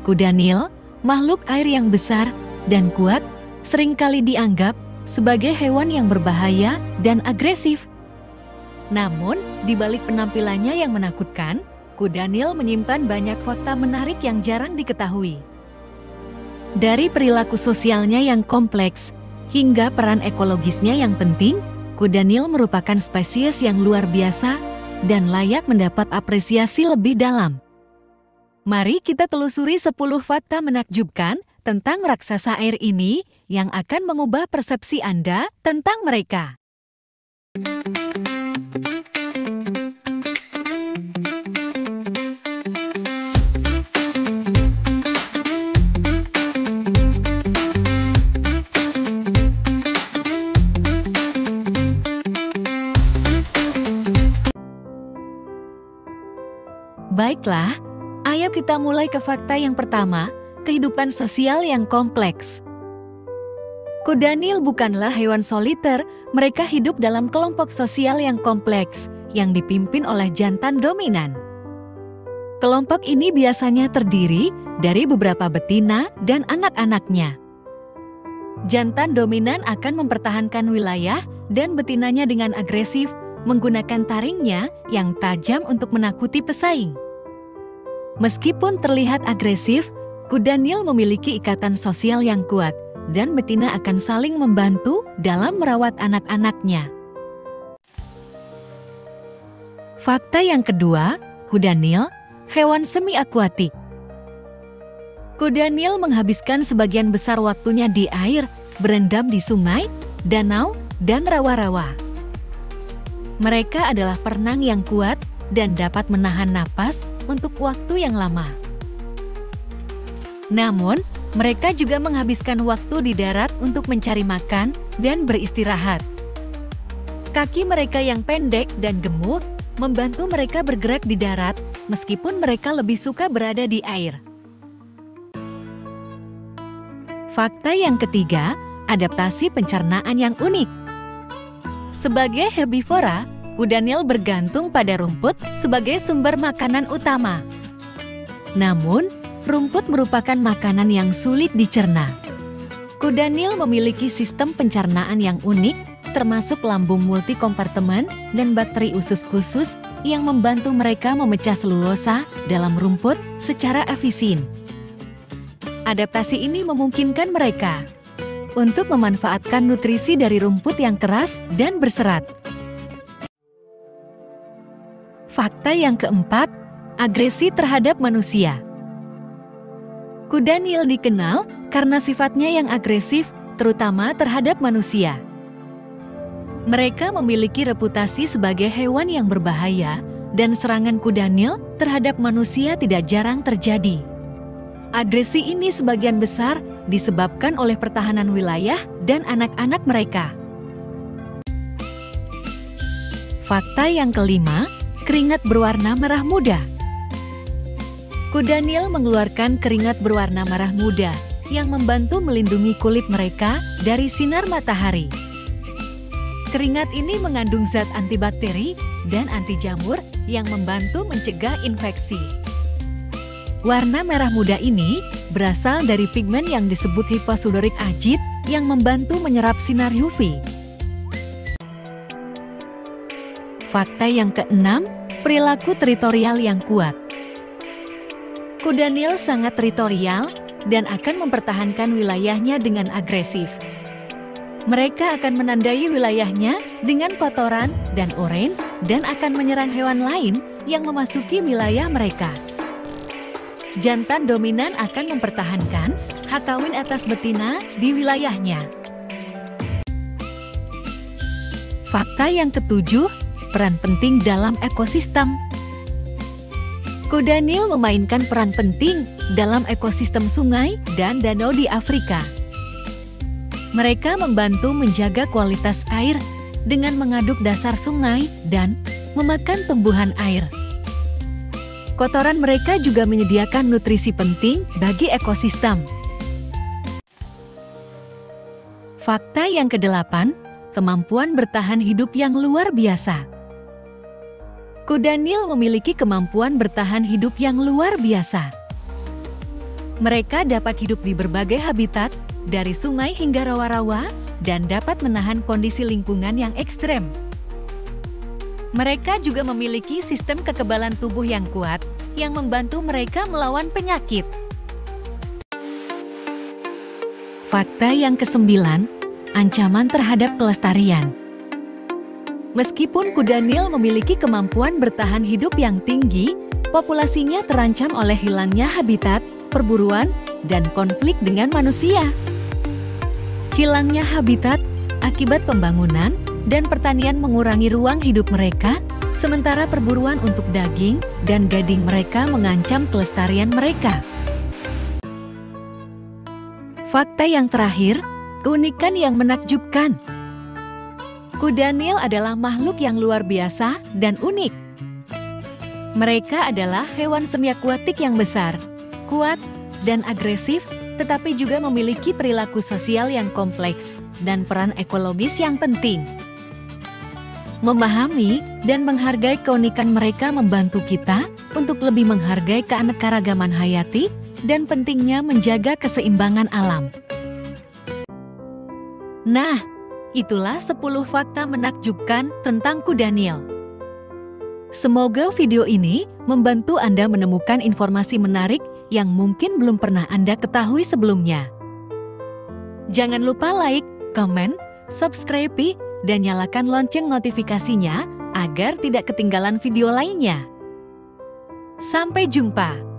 Kuda Nil, makhluk air yang besar dan kuat, seringkali dianggap sebagai hewan yang berbahaya dan agresif. Namun, di balik penampilannya yang menakutkan, kuda Nil menyimpan banyak fakta menarik yang jarang diketahui. Dari perilaku sosialnya yang kompleks, hingga peran ekologisnya yang penting, kuda Nil merupakan spesies yang luar biasa dan layak mendapat apresiasi lebih dalam. Mari kita telusuri 10 fakta menakjubkan tentang raksasa air ini yang akan mengubah persepsi Anda tentang mereka. Baiklah, ayo kita mulai ke fakta yang pertama, kehidupan sosial yang kompleks. Kuda Nil bukanlah hewan soliter, mereka hidup dalam kelompok sosial yang kompleks, yang dipimpin oleh jantan dominan. Kelompok ini biasanya terdiri dari beberapa betina dan anak-anaknya. Jantan dominan akan mempertahankan wilayah dan betinanya dengan agresif, menggunakan taringnya yang tajam untuk menakuti pesaing. Meskipun terlihat agresif, kuda Nil memiliki ikatan sosial yang kuat, dan betina akan saling membantu dalam merawat anak-anaknya. Fakta yang kedua, kuda Nil, hewan semi-akuatik. Kuda Nil menghabiskan sebagian besar waktunya di air, berendam di sungai, danau, dan rawa-rawa. Mereka adalah perenang yang kuat dan dapat menahan napas untuk waktu yang lama. Namun, mereka juga menghabiskan waktu di darat untuk mencari makan dan beristirahat. Kaki mereka yang pendek dan gemuk membantu mereka bergerak di darat, meskipun mereka lebih suka berada di air. Fakta yang ketiga, adaptasi pencernaan yang unik. Sebagai herbivora, kuda Nil bergantung pada rumput sebagai sumber makanan utama. Namun, rumput merupakan makanan yang sulit dicerna. Kuda Nil memiliki sistem pencernaan yang unik, termasuk lambung multi-kompartemen dan bakteri usus khusus yang membantu mereka memecah selulosa dalam rumput secara efisien. Adaptasi ini memungkinkan mereka untuk memanfaatkan nutrisi dari rumput yang keras dan berserat. Fakta yang keempat, agresi terhadap manusia. Kuda Nil dikenal karena sifatnya yang agresif, terutama terhadap manusia. Mereka memiliki reputasi sebagai hewan yang berbahaya, dan serangan kuda Nil terhadap manusia tidak jarang terjadi. Agresi ini sebagian besar disebabkan oleh pertahanan wilayah dan anak-anak mereka. Fakta yang kelima, keringat berwarna merah muda. Kuda Nil mengeluarkan keringat berwarna merah muda yang membantu melindungi kulit mereka dari sinar matahari. Keringat ini mengandung zat antibakteri dan anti jamur yang membantu mencegah infeksi. Warna merah muda ini berasal dari pigmen yang disebut hyposudoric acid yang membantu menyerap sinar UV. Fakta yang keenam, perilaku teritorial yang kuat. Kuda Nil sangat teritorial dan akan mempertahankan wilayahnya dengan agresif. Mereka akan menandai wilayahnya dengan kotoran dan urin dan akan menyerang hewan lain yang memasuki wilayah mereka. Jantan dominan akan mempertahankan hak kawin atas betina di wilayahnya. Fakta yang ketujuh, peran penting dalam ekosistem. Kuda Nil memainkan peran penting dalam ekosistem sungai dan danau di Afrika. Mereka membantu menjaga kualitas air dengan mengaduk dasar sungai dan memakan tumbuhan air. Kotoran mereka juga menyediakan nutrisi penting bagi ekosistem. Fakta yang kedelapan, kemampuan bertahan hidup yang luar biasa. Kuda Nil memiliki kemampuan bertahan hidup yang luar biasa. Mereka dapat hidup di berbagai habitat, dari sungai hingga rawa-rawa, dan dapat menahan kondisi lingkungan yang ekstrem. Mereka juga memiliki sistem kekebalan tubuh yang kuat, yang membantu mereka melawan penyakit. Fakta yang ke-9, ancaman terhadap kelestarian. Meskipun kuda Nil memiliki kemampuan bertahan hidup yang tinggi, populasinya terancam oleh hilangnya habitat, perburuan, dan konflik dengan manusia. Hilangnya habitat akibat pembangunan dan pertanian mengurangi ruang hidup mereka, sementara perburuan untuk daging dan gading mereka mengancam kelestarian mereka. Fakta yang terakhir, keunikan yang menakjubkan. Kuda Nil adalah makhluk yang luar biasa dan unik. Mereka adalah hewan semi-akuatik yang besar, kuat, dan agresif, tetapi juga memiliki perilaku sosial yang kompleks dan peran ekologis yang penting. Memahami dan menghargai keunikan mereka membantu kita untuk lebih menghargai keanekaragaman hayati dan pentingnya menjaga keseimbangan alam. Nah, itulah 10 fakta menakjubkan tentang kuda Nil. Semoga video ini membantu Anda menemukan informasi menarik yang mungkin belum pernah Anda ketahui sebelumnya. Jangan lupa like, komen, subscribe, dan nyalakan lonceng notifikasinya agar tidak ketinggalan video lainnya. Sampai jumpa!